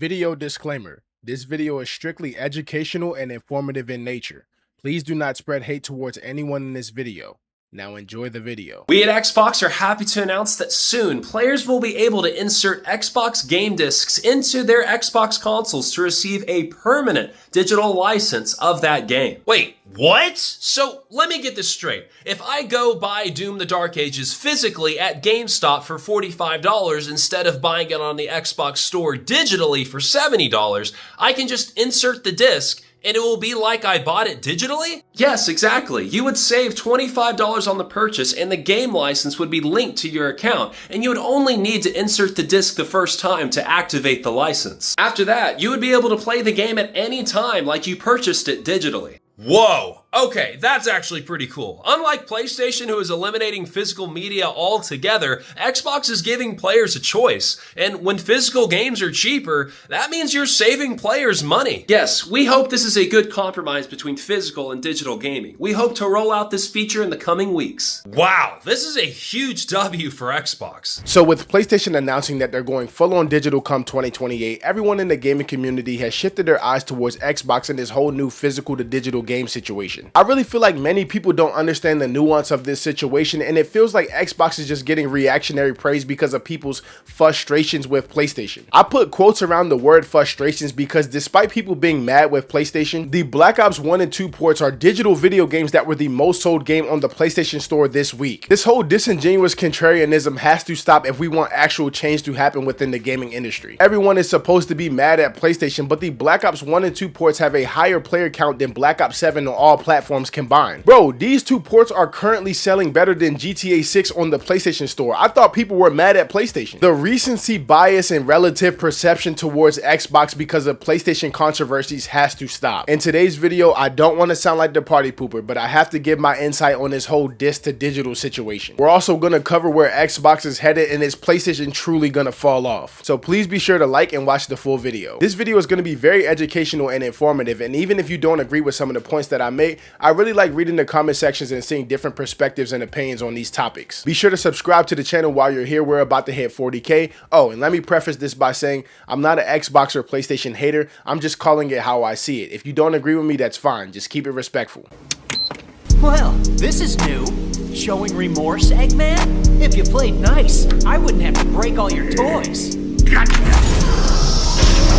Video disclaimer. This video is strictly educational and informative in nature. Please do not spread hate towards anyone in this video. Now enjoy the video. We at Xbox are happy to announce that soon players will be able to insert Xbox game discs into their Xbox consoles to receive a permanent digital license of that game. Wait, what? So let me get this straight. If I go buy Doom the Dark Ages physically at GameStop for $45 instead of buying it on the Xbox store digitally for $70, I can just insert the disc and it will be like I bought it digitally? Yes, exactly. You would save $25 on the purchase and the game license would be linked to your account, and you would only need to insert the disc the first time to activate the license. After that, you would be able to play the game at any time like you purchased it digitally. Whoa! Okay, that's actually pretty cool. Unlike PlayStation, who is eliminating physical media altogether, Xbox is giving players a choice. And when physical games are cheaper, that means you're saving players money. Yes, we hope this is a good compromise between physical and digital gaming. We hope to roll out this feature in the coming weeks. Wow, this is a huge W for Xbox. So with PlayStation announcing that they're going full on digital come 2028, everyone in the gaming community has shifted their eyes towards Xbox and this whole new physical to digital game situation. I really feel like many people don't understand the nuance of this situation, and it feels like Xbox is just getting reactionary praise because of people's frustrations with PlayStation. I put quotes around the word frustrations because despite people being mad with PlayStation, the Black Ops 1 and 2 ports are digital video games that were the most sold game on the PlayStation Store this week. This whole disingenuous contrarianism has to stop if we want actual change to happen within the gaming industry. Everyone is supposed to be mad at PlayStation, but the Black Ops 1 and 2 ports have a higher player count than Black Ops 7 on all platforms combined. Bro, these two ports are currently selling better than GTA 6 on the PlayStation Store. I thought people were mad at PlayStation. The recency bias and relative perception towards Xbox because of PlayStation controversies has to stop. In today's video, I don't want to sound like the party pooper, but I have to give my insight on this whole disc to digital situation. We're also going to cover where Xbox is headed and is PlayStation truly going to fall off. So please be sure to like and watch the full video. This video is going to be very educational and informative, and even if you don't agree with some of the points that I made, I really like reading the comment sections and seeing different perspectives and opinions on these topics. Be sure to subscribe to the channel while you're here. We're about to hit 40K. Oh, and let me preface this by saying I'm not an Xbox or PlayStation hater. I'm just calling it how I see it. If you don't agree with me, that's fine. Just keep it respectful. Well, this is new. Showing remorse, Eggman? If you played nice, I wouldn't have to break all your toys.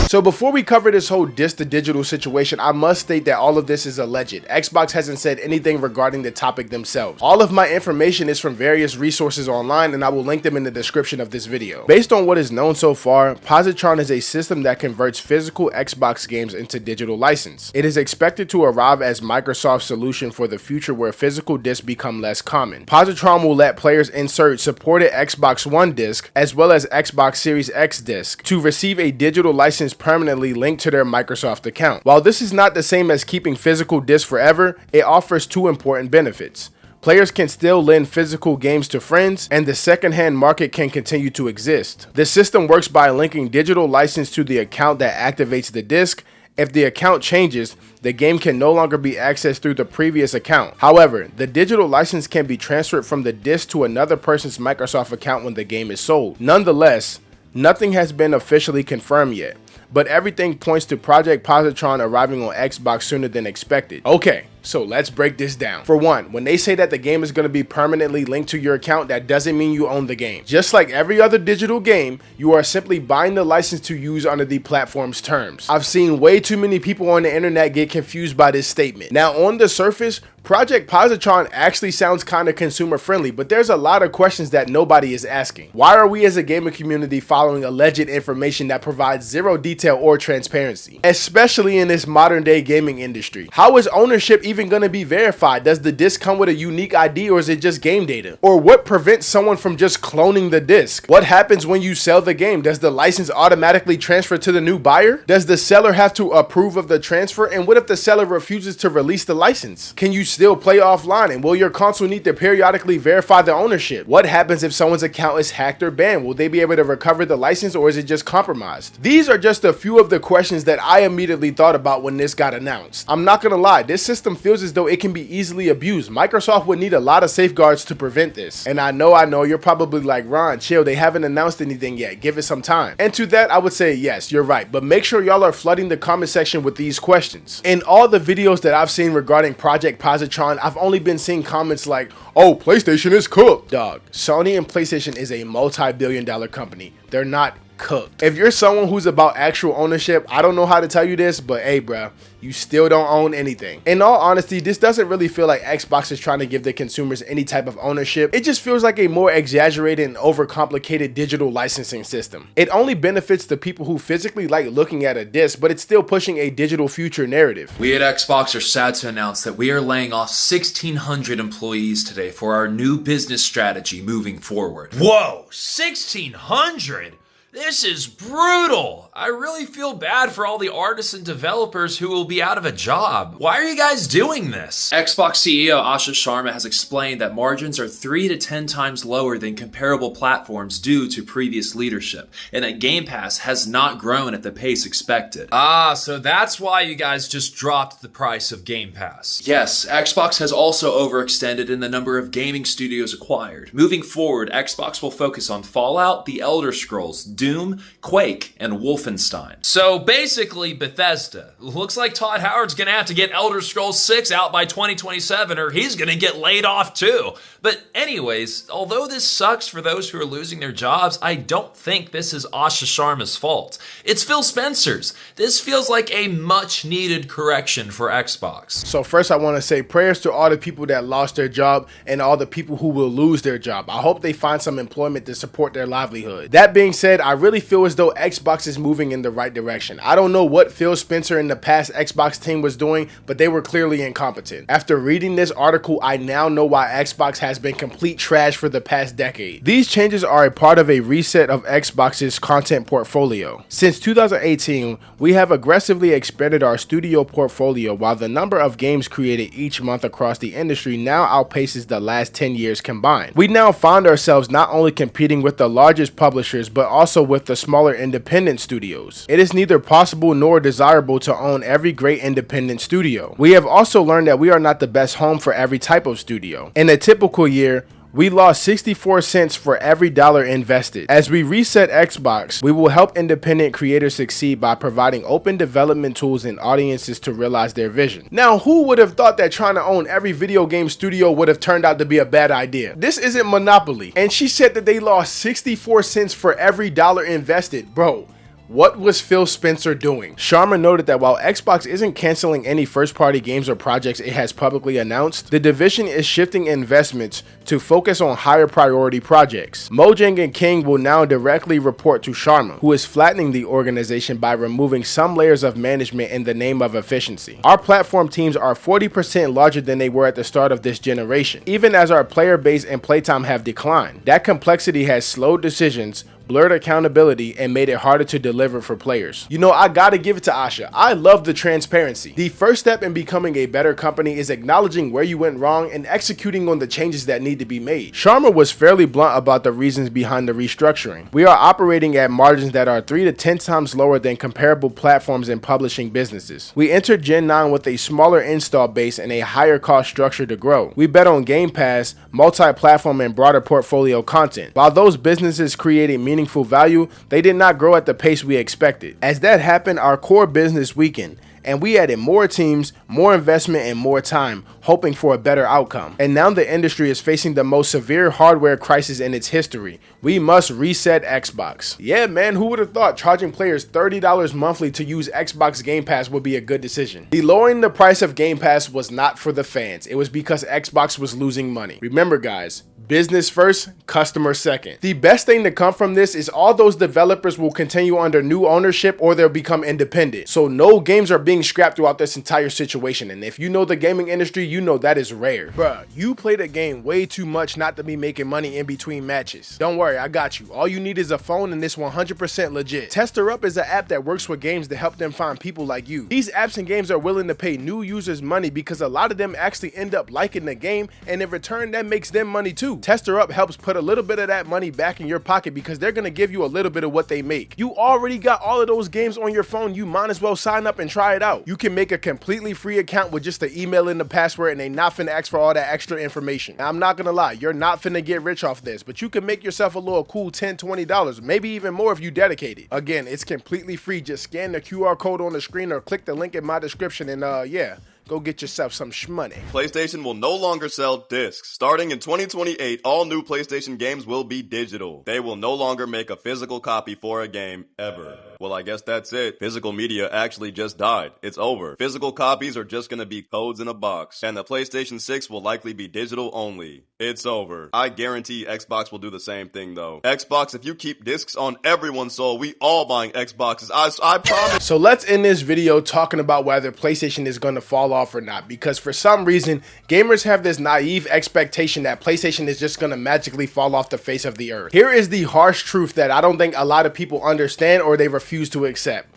So before we cover this whole disc to digital situation, I must state that all of this is alleged. Xbox hasn't said anything regarding the topic themselves. All of my information is from various resources online, and I will link them in the description of this video. Based on what is known so far, Positron is a system that converts physical Xbox games into digital license. It is expected to arrive as Microsoft's solution for the future where physical discs become less common. Positron will let players insert supported Xbox One disc as well as Xbox Series X disc to receive a digital license permanently linked to their Microsoft account. While this is not the same as keeping physical discs forever, it offers two important benefits. Players can still lend physical games to friends, and the secondhand market can continue to exist. The system works by linking digital license to the account that activates the disc. If the account changes, the game can no longer be accessed through the previous account. However, the digital license can be transferred from the disc to another person's Microsoft account when the game is sold. Nonetheless, nothing has been officially confirmed yet, but everything points to Project Positron arriving on Xbox sooner than expected. Okay, so let's break this down. For one, when they say that the game is going to be permanently linked to your account, that doesn't mean you own the game. Just like every other digital game, you are simply buying the license to use under the platform's terms. I've seen way too many people on the internet get confused by this statement. Now, on the surface, Project Positron actually sounds kind of consumer friendly, but there's a lot of questions that nobody is asking. Why are we as a gaming community following alleged information that provides zero detail or transparency, especially in this modern day gaming industry? How is ownership even going to be verified? Does the disc come with a unique ID, or is it just game data? Or what prevents someone from just cloning the disc? What happens when you sell the game? Does the license automatically transfer to the new buyer? Does the seller have to approve of the transfer? And what if the seller refuses to release the license? Can you still play offline, and will your console need to periodically verify the ownership? What happens if someone's account is hacked or banned? Will they be able to recover the license, or is it just compromised? These are just just a few of the questions that I immediately thought about when this got announced. I'm not gonna lie, this system feels as though it can be easily abused. Microsoft would need a lot of safeguards to prevent this. And I know, you're probably like, Ron, chill, they haven't announced anything yet, give it some time. And to that, I would say, yes, you're right, but make sure y'all are flooding the comment section with these questions. In all the videos that I've seen regarding Project Positron, I've only been seeing comments like, oh, PlayStation is cooked. Dog, Sony and PlayStation is a multi-billion-dollar company. They're not cooked. If you're someone who's about actual ownership, I don't know how to tell you this, but hey, bruh, you still don't own anything. In all honesty, this doesn't really feel like Xbox is trying to give the consumers any type of ownership. It just feels like a more exaggerated and overcomplicated digital licensing system. It only benefits the people who physically like looking at a disc, but it's still pushing a digital future narrative. We at Xbox are sad to announce that we are laying off 1,600 employees today for our new business strategy moving forward. Whoa, 1,600? This is brutal. I really feel bad for all the artists and developers who will be out of a job. Why are you guys doing this? Xbox CEO Asha Sharma has explained that margins are 3 to 10 times lower than comparable platforms due to previous leadership, and that Game Pass has not grown at the pace expected. Ah, so that's why you guys just dropped the price of Game Pass. Yes, Xbox has also overextended in the number of gaming studios acquired. Moving forward, Xbox will focus on Fallout, The Elder Scrolls, Doom, Quake, and Wolfenstein. So basically Bethesda. Looks like Todd Howard's gonna have to get Elder Scrolls 6 out by 2027 or he's gonna get laid off too. But anyways, although this sucks for those who are losing their jobs, I don't think this is Asha Sharma's fault. It's Phil Spencer's. This feels like a much needed correction for Xbox. So first I want to say prayers to all the people that lost their job and all the people who will lose their job. I hope they find some employment to support their livelihood. That being said, I really feel as though Xbox is moving in the right direction. I don't know what Phil Spencer and the past Xbox team was doing, but they were clearly incompetent. After reading this article, I now know why Xbox has been complete trash for the past decade. These changes are a part of a reset of Xbox's content portfolio. Since 2018, we have aggressively expanded our studio portfolio while the number of games created each month across the industry now outpaces the last 10 years combined. We now find ourselves not only competing with the largest publishers, but also with the smaller independent studios. It is neither possible nor desirable to own every great independent studio. We have also learned that we are not the best home for every type of studio. In a typical year, we lost 64 cents for every dollar invested. As we reset Xbox, we will help independent creators succeed by providing open development tools and audiences to realize their vision. Now, who would have thought that trying to own every video game studio would have turned out to be a bad idea? This isn't Monopoly. And she said that they lost 64 cents for every dollar invested. Bro, what was Phil Spencer doing? Sharma noted that while Xbox isn't canceling any first-party games or projects it has publicly announced, the division is shifting investments to focus on higher priority projects. Mojang and King will now directly report to Sharma, who is flattening the organization by removing some layers of management in the name of efficiency. Our platform teams are 40% larger than they were at the start of this generation, even as our player base and playtime have declined. That complexity has slowed decisions, blurred accountability, and made it harder to deliver for players. You know, I gotta give it to Asha. I love the transparency. The first step in becoming a better company is acknowledging where you went wrong and executing on the changes that need to be made. Sharma was fairly blunt about the reasons behind the restructuring. We are operating at margins that are 3 to 10 times lower than comparable platforms and publishing businesses. We entered Gen 9 with a smaller install base and a higher cost structure to grow. We bet on Game Pass, multi-platform, and broader portfolio content. While those businesses created meaningful value, they did not grow at the pace we expected. As that happened, our core business weakened, and we added more teams, more investment, and more time, hoping for a better outcome. And now the industry is facing the most severe hardware crisis in its history. We must reset Xbox. Yeah, man, who would have thought charging players $30 monthly to use Xbox Game Pass would be a good decision? The lowering the price of Game Pass was not for the fans. It was because Xbox was losing money. Remember, guys, business first, customer second. The best thing to come from this is all those developers will continue under new ownership or they'll become independent. So no games are being being scrapped throughout this entire situation, and if you know the gaming industry, you know that is rare. Bruh, you play the game way too much not to be making money in between matches. Don't worry, I got you. All you need is a phone, and it's 100% legit. Tester Up is an app that works with games to help them find people like you. These apps and games are willing to pay new users money because a lot of them actually end up liking the game, and in return that makes them money too. Tester Up helps put a little bit of that money back in your pocket because they're gonna give you a little bit of what they make. You already got all of those games on your phone, you might as well sign up and try it out. You can make a completely free account with just the email and the password, and they not finna ask for all that extra information. Now, I'm not gonna lie, you're not finna get rich off this, but you can make yourself a little cool $10-$20, maybe even more if you dedicate it. Again, it's completely free. Just scan the QR code on the screen or click the link in my description, and yeah, go get yourself some shmoney. PlayStation will no longer sell discs. Starting in 2028, all new PlayStation games will be digital. They will no longer make a physical copy for a game, ever. Well, I guess that's it. Physical media actually just died. It's over. Physical copies are just gonna be codes in a box, and the PlayStation 6 will likely be digital only. It's over. I guarantee Xbox will do the same thing though. Xbox, if you keep discs on everyone's soul, we all buying Xboxes. I promise. So let's end this video talking about whether PlayStation is gonna fall off or not, because for some reason gamers have this naive expectation that PlayStation is just gonna magically fall off the face of the earth. Here is the harsh truth that I don't think a lot of people understand or they refuse to accept.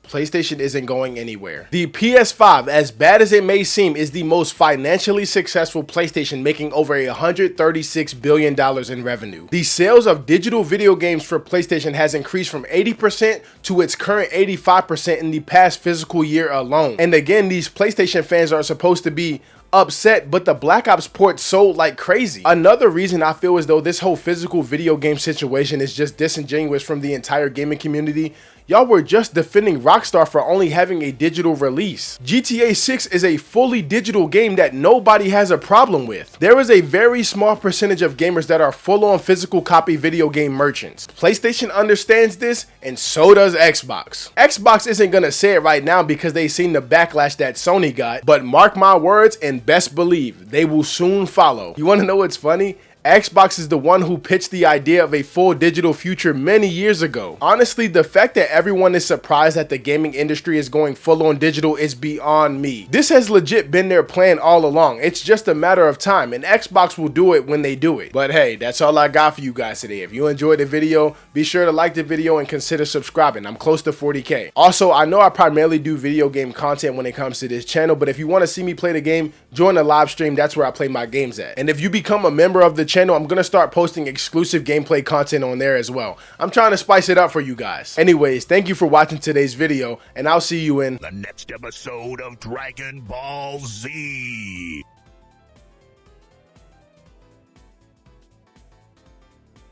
PlayStation isn't going anywhere. The PS5, as bad as it may seem, is the most financially successful PlayStation, making over $136 billion in revenue. The sales of digital video games for PlayStation has increased from 80% to its current 85% in the past physical year alone. And again, these PlayStation fans are supposed to be upset, but the Black Ops port sold like crazy. Another reason I feel as though this whole physical video game situation is just disingenuous from the entire gaming community. Y'all were just defending Rockstar for only having a digital release. GTA 6 is a fully digital game that nobody has a problem with. There is a very small percentage of gamers that are full-on physical copy video game merchants. PlayStation understands this, and so does Xbox. Xbox isn't gonna say it right now because they seen the backlash that Sony got, but mark my words and best believe, they will soon follow. You wanna know what's funny? Xbox is the one who pitched the idea of a full digital future many years ago. Honestly, the fact that everyone is surprised that the gaming industry is going full on digital is beyond me. This has legit been their plan all along. It's just a matter of time, and Xbox will do it when they do it. But hey, that's all I got for you guys today. If you enjoyed the video, be sure to like the video and consider subscribing. I'm close to 40K. Also, I know I primarily do video game content when it comes to this channel, but if you want to see me play the game, join the live stream. That's where I play my games at. And if you become a member of the channel, I'm gonna start posting exclusive gameplay content on there as well. I'm trying to spice it up for you guys. Anyways, thank you for watching today's video, and I'll see you in the next episode of Dragon Ball Z.